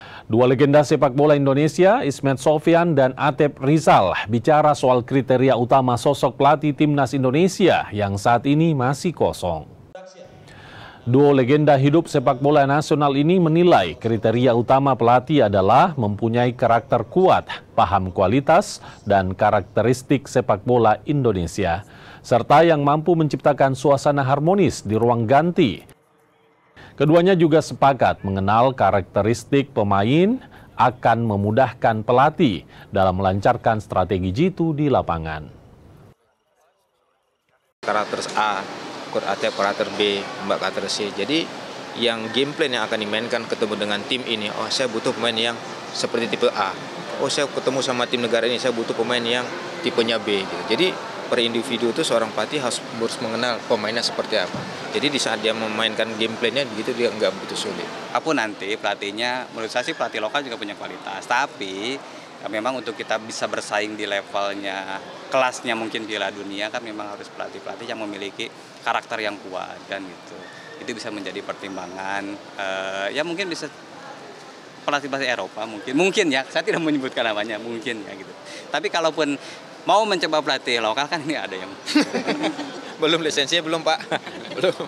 Dua legenda sepak bola Indonesia, Ismet Sofyan dan Atep Rizal, bicara soal kriteria utama sosok pelatih timnas Indonesia yang saat ini masih kosong. Duo legenda hidup sepak bola nasional ini menilai kriteria utama pelatih adalah mempunyai karakter kuat, paham kualitas, dan karakteristik sepak bola Indonesia, serta yang mampu menciptakan suasana harmonis di ruang ganti. Keduanya juga sepakat mengenal karakteristik pemain akan memudahkan pelatih dalam melancarkan strategi jitu di lapangan. Karakter A, karakter B, karakter C. Jadi yang game plan yang akan dimainkan ketemu dengan tim ini, oh saya butuh pemain yang seperti tipe A. Oh saya ketemu sama tim negara ini, saya butuh pemain yang tipenya B. Gitu. Jadi per individu itu seorang pelatih harus mengenal pemainnya seperti apa. Jadi di saat dia memainkan game plan-nya begitu dia nggak begitu sulit. Apapun nanti pelatihnya, menurut saya sih pelatih lokal juga punya kualitas. Tapi memang untuk kita bisa bersaing di levelnya, kelasnya mungkin Piala Dunia kan memang harus pelatih-pelatih yang memiliki karakter yang kuat kan gitu. Itu bisa menjadi pertimbangan. Ya mungkin bisa pelatih-pelatih Eropa mungkin ya. Saya tidak menyebutkan namanya mungkin ya gitu. Tapi kalaupun mau mencoba pelatih lokal kan ini ada yang belum lisensinya belum Pak, belum.